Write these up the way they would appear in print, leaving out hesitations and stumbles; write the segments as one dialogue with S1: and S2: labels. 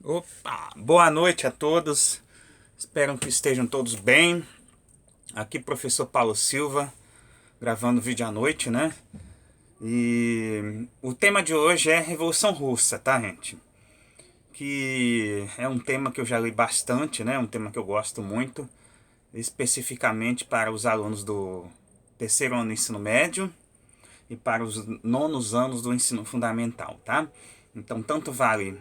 S1: Opa, boa noite a todos. Espero que estejam todos bem. Aqui professor Paulo Silva, gravando vídeo à noite, né? E o tema de hoje é Revolução Russa, tá, gente? Que é um tema que eu já li bastante, né? Um tema que eu gosto muito, especificamente para os alunos do terceiro ano do ensino médio e para os nonos anos do ensino fundamental, tá? Então, tanto vale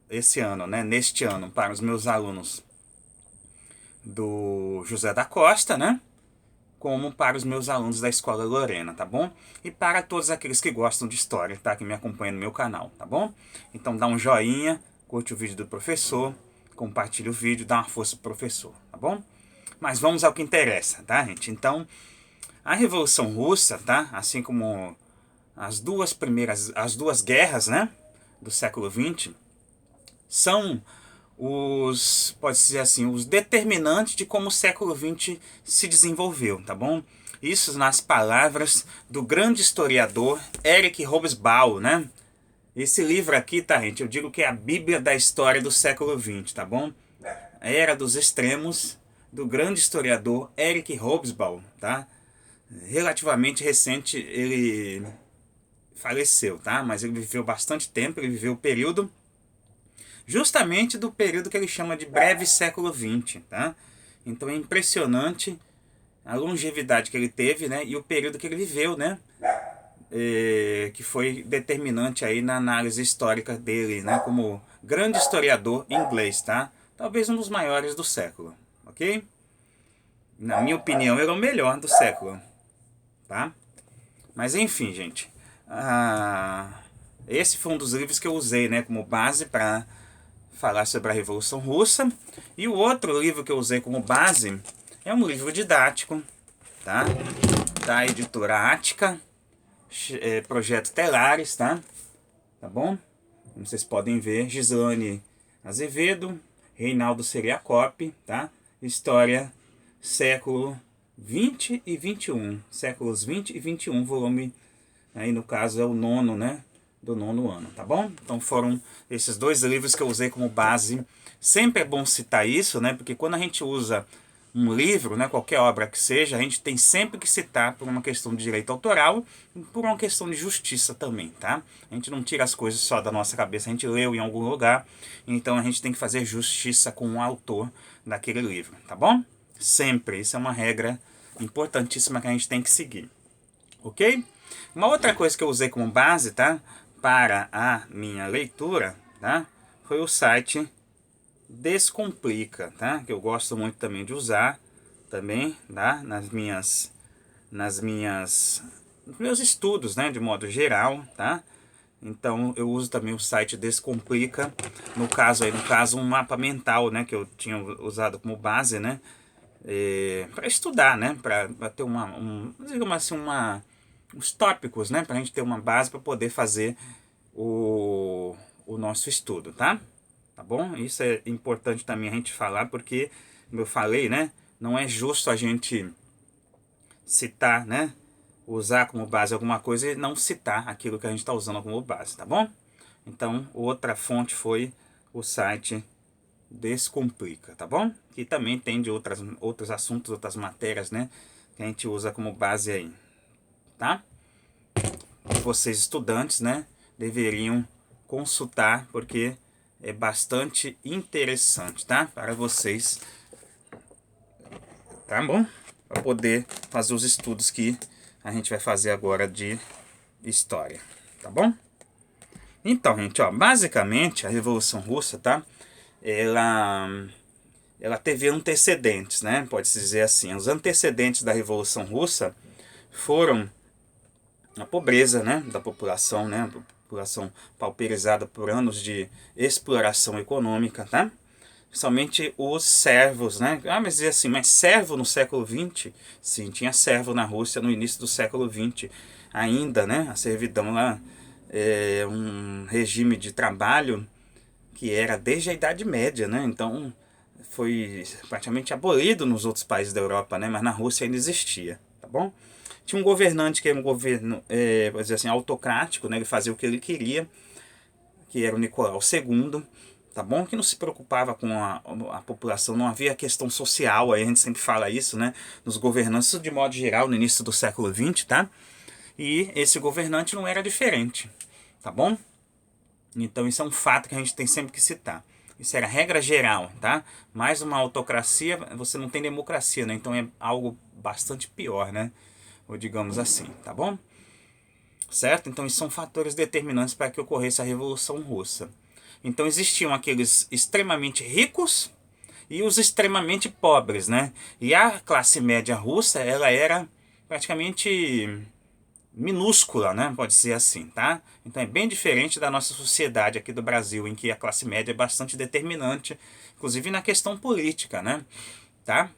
S1: esse ano, né? Neste ano, para os meus alunos do José da Costa, né? Como para os meus alunos da Escola Lorena, tá bom? E para todos aqueles que gostam de história, tá? Que me acompanham no meu canal, tá bom? Então dá um joinha, curte o vídeo do professor, compartilha o vídeo, dá uma força pro professor, tá bom? Mas vamos ao que interessa, tá, gente? Então, a Revolução Russa, tá? Assim como as duas guerras, né? Do século XX, são pode-se dizer assim, os determinantes de como o século XX se desenvolveu, tá bom? Isso nas palavras do grande historiador Eric Hobsbawm, né? Esse livro aqui, tá, gente? Eu digo que é a Bíblia da história do século XX, tá bom? A Era dos Extremos, do grande historiador Eric Hobsbawm, tá? Relativamente recente ele faleceu, tá? Mas ele viveu bastante tempo, ele viveu o período justamente do período que ele chama de breve século XX, tá? Então é impressionante a longevidade que ele teve, né? E o período que ele viveu, né? Que foi determinante aí na análise histórica dele, né? Como grande historiador inglês, tá? Talvez um dos maiores do século, ok? Na minha opinião, ele é o melhor do século, tá? Mas enfim, gente. Esse foi um dos livros que eu usei, né? Como base para falar sobre a Revolução Russa. E o outro livro que eu usei como base é um livro didático, tá? Da editora Ática, Projeto Telares, tá? Tá bom? Como vocês podem ver, Gislane Azevedo, Reinaldo Seriacopi, tá? História século 20 e 21, séculos 20 e 21, volume, aí no caso é o nono, né? Do nono ano, tá bom? Então foram esses dois livros que eu usei como base. Sempre é bom citar isso, né? Porque quando a gente usa um livro, né, qualquer obra que seja, a gente tem sempre que citar por uma questão de direito autoral e por uma questão de justiça também, tá? A gente não tira as coisas só da nossa cabeça, a gente leu em algum lugar, então a gente tem que fazer justiça com o autor daquele livro, tá bom? Sempre, isso é uma regra importantíssima que a gente tem que seguir, ok? Uma outra coisa que eu usei como base, tá? Para a minha leitura, tá? Foi o site Descomplica, tá? Que eu gosto muito também de usar, também, tá? Nos meus estudos, né? De modo geral, tá? Então eu uso também o site Descomplica, no caso um mapa mental, né? Que eu tinha usado como base, né? Para estudar, né? Para ter digamos assim, os tópicos, né? Para a gente ter uma base para poder fazer o nosso estudo, tá? Tá bom? Isso é importante também a gente falar, porque, como eu falei, né? Não é justo a gente citar, né? Usar como base alguma coisa e não citar aquilo que a gente está usando como base, tá bom? Então, outra fonte foi o site Descomplica, tá bom? Que também tem de outros assuntos, outras matérias, né? Que a gente usa como base aí, tá? Vocês estudantes, né? Deveriam consultar, porque é bastante interessante, tá? Para vocês, tá bom? Para poder fazer os estudos que a gente vai fazer agora de história, tá bom? Então, gente, ó, basicamente a Revolução Russa, tá? Ela teve antecedentes, né? Pode-se dizer assim. Os antecedentes da Revolução Russa foram a pobreza, né, da população, né? A população pauperizada por anos de exploração econômica, tá? Somente os servos, né? Ah, mas dizer assim, mas servo no século XX? Sim, tinha servo na Rússia no início do século XX ainda, né? A servidão lá é um regime de trabalho que era desde a Idade Média, né? Então foi praticamente abolido nos outros países da Europa, né? Mas na Rússia ainda existia, tá bom? Tinha um governante que era um governo, vamos dizer assim, autocrático, né? Ele fazia o que ele queria, que era o Nicolau II, tá bom? Que não se preocupava com a população, não havia questão social, aí a gente sempre fala isso, né? Nos governantes, isso de modo geral, no início do século XX, tá? E esse governante não era diferente, tá bom? Então isso é um fato que a gente tem sempre que citar. Isso era regra geral, tá? Mais uma autocracia, você não tem democracia, né? Então é algo bastante pior, né? Ou digamos assim, tá bom? Certo? Então isso são fatores determinantes para que ocorresse a Revolução Russa. Então existiam aqueles extremamente ricos e os extremamente pobres, né? E a classe média russa, ela era praticamente minúscula, né? Pode ser assim, tá? Então é bem diferente da nossa sociedade aqui do Brasil, em que a classe média é bastante determinante, inclusive na questão política, né? Tá?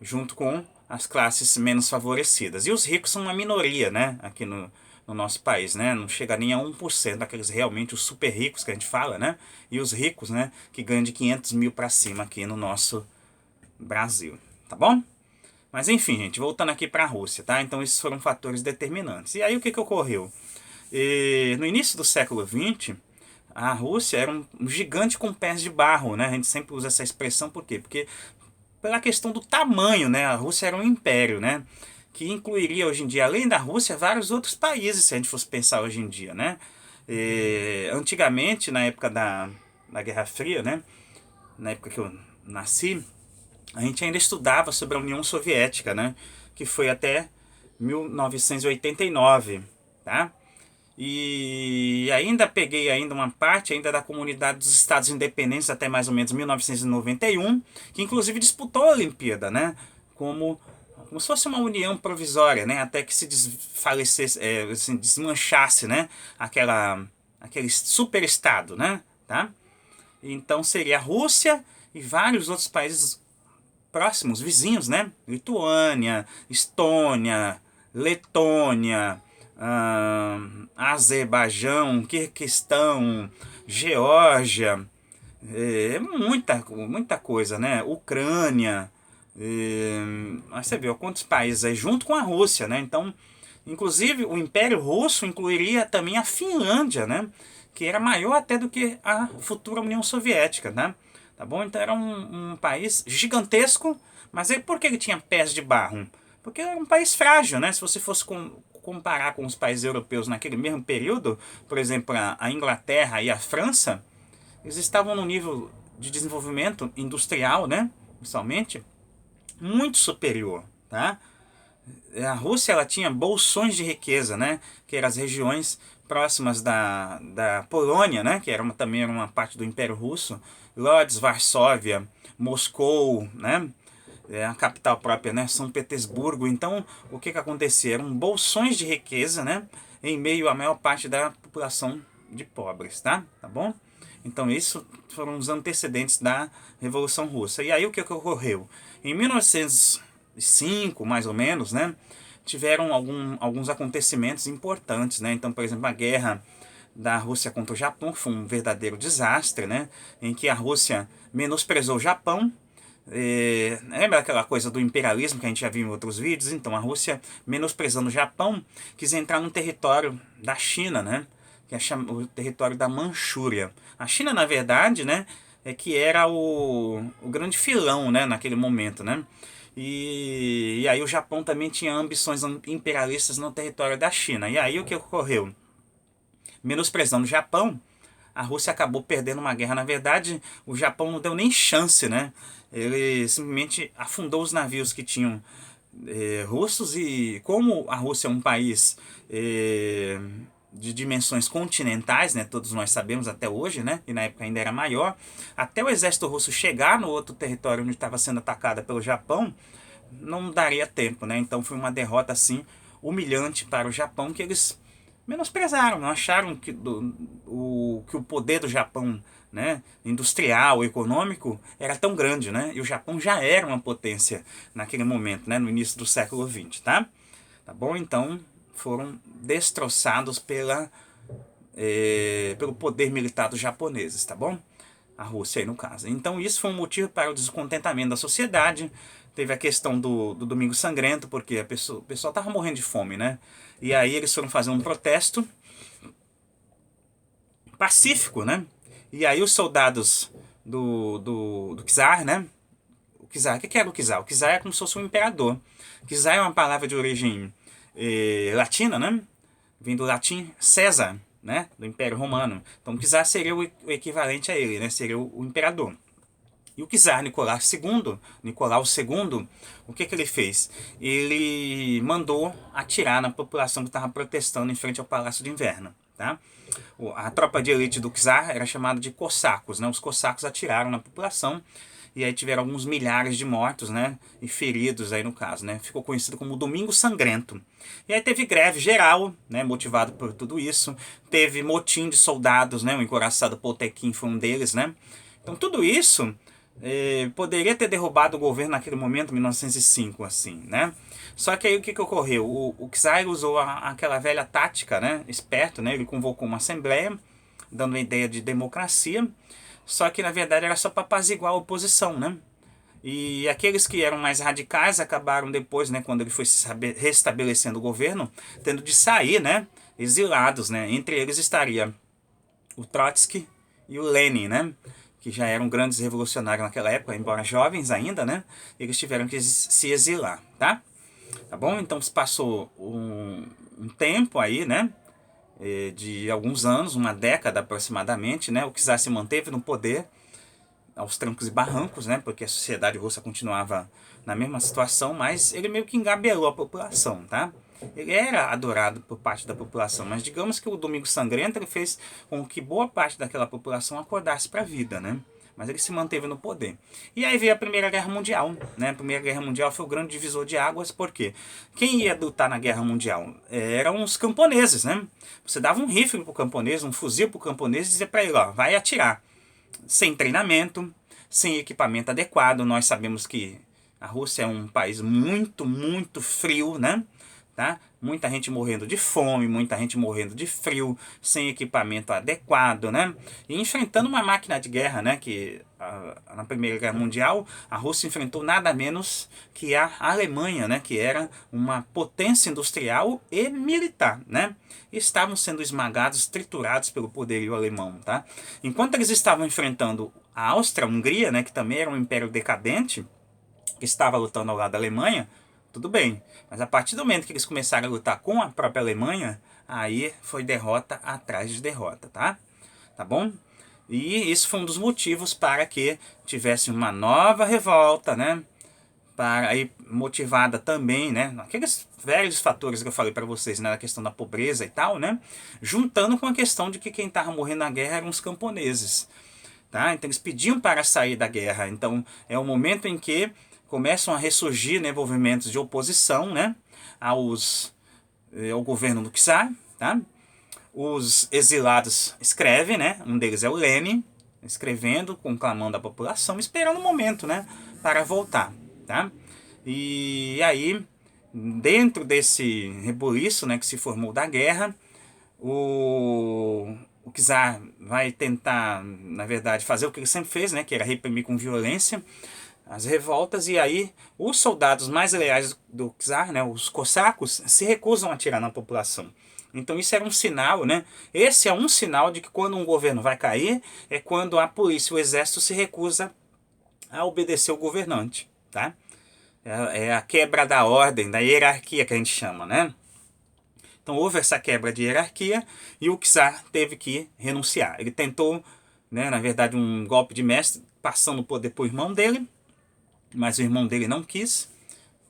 S1: Junto com as classes menos favorecidas. E os ricos são uma minoria, né? Aqui no nosso país, né? Não chega nem a 1% daqueles realmente os super ricos que a gente fala, né? E os ricos, né? Que ganham de 500 mil para cima aqui no nosso Brasil, tá bom? Mas enfim, gente, voltando aqui para a Rússia, tá? Então esses foram fatores determinantes. E aí o que ocorreu? No início do século XX, a Rússia era um gigante com pés de barro, né? A gente sempre usa essa expressão, por quê? Porque pela questão do tamanho, né? A Rússia era um império, né? Que incluiria hoje em dia, além da Rússia, vários outros países, se a gente fosse pensar hoje em dia, né? Antigamente, na época da Guerra Fria, né? Na época que eu nasci, a gente ainda estudava sobre a União Soviética, né? Que foi até 1989, tá? E ainda peguei ainda uma parte ainda da comunidade dos Estados Independentes até mais ou menos 1991, que inclusive disputou a Olimpíada, né? Como se fosse uma união provisória, né? Até que se desfalecesse, assim, desmanchasse, né? Aquele superestado, né? Tá? Então seria a Rússia e vários outros países próximos, vizinhos, né? Lituânia, Estônia, Letônia, Azerbaijão, Quirguistão, Geórgia, muita coisa, né? Ucrânia, mas você viu quantos países aí, junto com a Rússia, né? Então, inclusive, o Império Russo incluiria também a Finlândia, né? Que era maior até do que a futura União Soviética, né? Tá bom? Então era um país gigantesco, mas por que ele tinha pés de barro? Porque era um país frágil, né? Se você fosse comparar com os países europeus naquele mesmo período, por exemplo, a Inglaterra e a França, eles estavam num nível de desenvolvimento industrial, né? Principalmente, muito superior, tá? A Rússia, ela tinha bolsões de riqueza, né? Que eram as regiões próximas da Polônia, né? Que também era uma parte do Império Russo. Lodz, Varsóvia, Moscou, né? A capital própria, né? São Petersburgo. Então, o que acontecia? Eram bolsões de riqueza, né? Em meio à maior parte da população de pobres, tá? Tá bom? Então, isso foram os antecedentes da Revolução Russa. E aí, o que ocorreu? Em 1905, mais ou menos, né? Tiveram alguns acontecimentos importantes, né? Então, por exemplo, a guerra da Rússia contra o Japão, que foi um verdadeiro desastre, né? Em que a Rússia menosprezou o Japão. Lembra aquela coisa do imperialismo que a gente já viu em outros vídeos? Então, a Rússia, menosprezando o Japão, quis entrar no território da China, né? Que é o território da Manchúria. A China, na verdade, né? Que era o grande filão, né? Naquele momento, né? E aí o Japão também tinha ambições imperialistas no território da China. E aí o que ocorreu? Menosprezando o Japão, a Rússia acabou perdendo uma guerra. Na verdade, o Japão não deu nem chance, né? Ele simplesmente afundou os navios que tinham russos, e como a Rússia é um país de dimensões continentais, né? Todos nós sabemos até hoje, né? E na época ainda era maior. Até o exército russo chegar no outro território onde estava sendo atacada pelo Japão, não daria tempo, né? Então foi uma derrota assim humilhante para o Japão, que eles menosprezaram, não acharam que o poder do Japão, né, industrial, econômico, era tão grande, né? E o Japão já era uma potência naquele momento, né, no início do século XX, tá? Tá bom? Então foram destroçados pelo poder militar dos japoneses, tá bom? A Rússia aí no caso. Então isso foi um motivo para o descontentamento da sociedade. Teve a questão do Domingo Sangrento, porque o pessoal estava morrendo de fome, né? E aí eles foram fazer um protesto pacífico, né? E aí os soldados do czar, né? O czar, o que era o czar? O czar é como se fosse um imperador. Czar é uma palavra de origem latina, né? Vem do latim César, né? Do Império Romano. Então o czar seria o equivalente a ele, né? Seria o imperador. E o czar Nicolau II, o que ele fez? Ele mandou atirar na população que estava protestando em frente ao Palácio de Inverno. Tá? A tropa de elite do czar era chamada de cossacos. Né? Os cossacos atiraram na população e aí tiveram alguns milhares de mortos, né? E feridos aí no caso. Né? Ficou conhecido como Domingo Sangrento. E aí teve greve geral, né? Motivado por tudo isso. Teve motim de soldados, né? O encoraçado Potemkin foi um deles. Né? Então tudo isso poderia ter derrubado o governo naquele momento, 1905, assim, né? Só que aí o que ocorreu? O czar usou aquela velha tática, né? Esperto, né? Ele convocou uma assembleia, dando uma ideia de democracia, só que na verdade era só para apaziguar a oposição, né? E aqueles que eram mais radicais acabaram depois, né? Quando ele foi restabelecendo o governo, tendo de sair, né? Exilados, né? Entre eles estaria o Trotsky e o Lenin, né? Que já eram grandes revolucionários naquela época, embora jovens ainda, né? Eles tiveram que se exilar, tá? Tá bom? Então se passou um tempo aí, né? De alguns anos, uma década aproximadamente, né? O czar se manteve no poder aos trancos e barrancos, né? Porque a sociedade russa continuava na mesma situação, mas ele meio que engabelou a população, tá? Ele era adorado por parte da população, mas digamos que o Domingo Sangrento ele fez com que boa parte daquela população acordasse para a vida, né? Mas ele se manteve no poder. E aí veio a Primeira Guerra Mundial, né? A Primeira Guerra Mundial foi o grande divisor de águas, por quê? Quem ia lutar na Guerra Mundial? Eram os camponeses, né? Você dava um rifle pro camponês, um fuzil pro camponês e dizia para ele, ó, vai atirar. Sem treinamento, sem equipamento adequado. Nós sabemos que a Rússia é um país muito, muito frio, né? Tá? Muita gente morrendo de fome, muita gente morrendo de frio, sem equipamento adequado, né? E enfrentando uma máquina de guerra, né? Que na Primeira Guerra Mundial a Rússia enfrentou nada menos que a Alemanha, né? Que era uma potência industrial e militar, né? E estavam sendo esmagados, triturados pelo poderio alemão, tá? Enquanto eles estavam enfrentando a Áustria-Hungria, né? Que também era um império decadente, que estava lutando ao lado da Alemanha, tudo bem, mas a partir do momento que eles começaram a lutar com a própria Alemanha, aí foi derrota atrás de derrota, tá? Tá bom? E isso foi um dos motivos para que tivesse uma nova revolta, né? Para aí motivada também, né? Aqueles velhos fatores que eu falei para vocês, né? A questão da pobreza e tal, né? Juntando com a questão de que quem estava morrendo na guerra eram os camponeses, tá? Então eles pediam para sair da guerra. Então é o momento em que começam a ressurgir, né, movimentos de oposição, né, ao governo do czar, tá? Os exilados escrevem, né, um deles é o Lenin, escrevendo, conclamando a população, esperando o momento, né, para voltar, tá? E aí, dentro desse rebuliço, né, que se formou da guerra, o czar vai tentar, na verdade, fazer o que ele sempre fez, né, que era reprimir com violência as revoltas, e aí os soldados mais leais do czar, né, os cossacos, se recusam a atirar na população. Então isso era um sinal, né? Esse é um sinal de que quando um governo vai cair, é quando a polícia e o exército se recusa a obedecer o governante, tá? É a quebra da ordem, da hierarquia que a gente chama, né? Então houve essa quebra de hierarquia e o czar teve que renunciar. Ele tentou, né, na verdade, um golpe de mestre, passando o poder para o irmão dele, mas o irmão dele não quis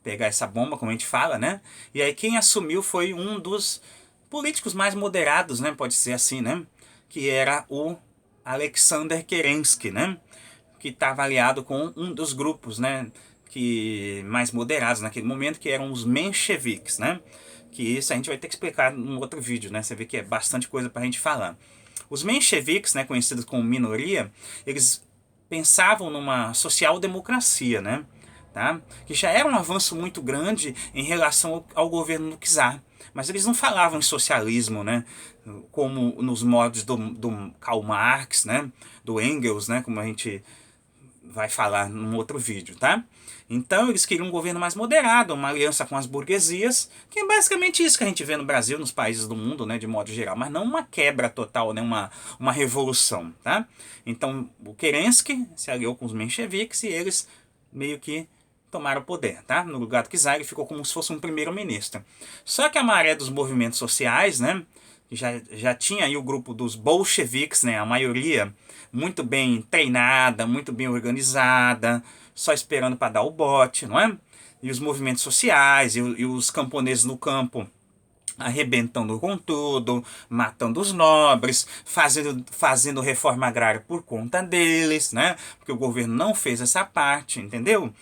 S1: pegar essa bomba, como a gente fala, né? E aí quem assumiu foi um dos políticos mais moderados, né? Pode ser assim, né? Que era o Alexander Kerensky, né? Que estava aliado com um dos grupos, né? Que mais moderados naquele momento, que eram os mencheviques, né? Que isso a gente vai ter que explicar num outro vídeo, né? Você vê que é bastante coisa para a gente falar. Os mencheviques, né? Conhecidos como minoria, eles pensavam numa social-democracia, né? Tá? Que já era um avanço muito grande em relação ao governo do czar. Mas eles não falavam em socialismo, né? Como nos modos do Karl Marx, né? Do Engels, né? Como a gente vai falar num outro vídeo, tá? Então eles queriam um governo mais moderado, uma aliança com as burguesias, que é basicamente isso que a gente vê no Brasil, nos países do mundo, né, de modo geral, mas não uma quebra total, né, uma revolução, tá? Então o Kerensky se aliou com os mencheviques e eles meio que tomaram o poder, tá? No lugar do czar ele ficou como se fosse um primeiro-ministro. Só que a maré dos movimentos sociais, né, já tinha aí o grupo dos bolcheviques, né, a maioria muito bem treinada, muito bem organizada, só esperando para dar o bote, não é? E os movimentos sociais e os camponeses no campo arrebentando com tudo, matando os nobres, fazendo reforma agrária por conta deles, né? Porque o governo não fez essa parte, entendeu?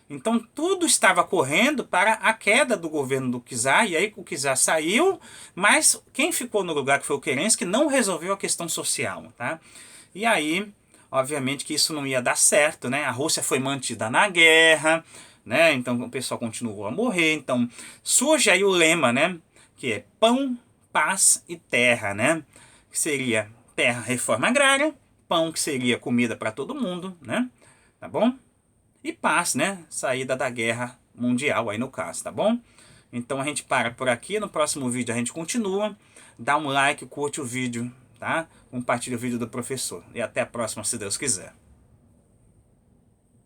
S1: Então tudo estava correndo para a queda do governo do czar, e aí o czar saiu, mas quem ficou no lugar, que foi o Kerensky, não resolveu a questão social, tá? E aí, obviamente que isso não ia dar certo, né? A Rússia foi mantida na guerra, né? Então o pessoal continuou a morrer, então surge aí o lema, né? Que é pão, paz e terra, né? Que seria terra, reforma agrária, pão, que seria comida para todo mundo, né? Tá bom? E paz, né? Saída da guerra mundial aí no caso, tá bom? Então a gente para por aqui, no próximo vídeo a gente continua. Dá um like, curte o vídeo, tá? Compartilha o vídeo do professor. E até a próxima, se Deus quiser.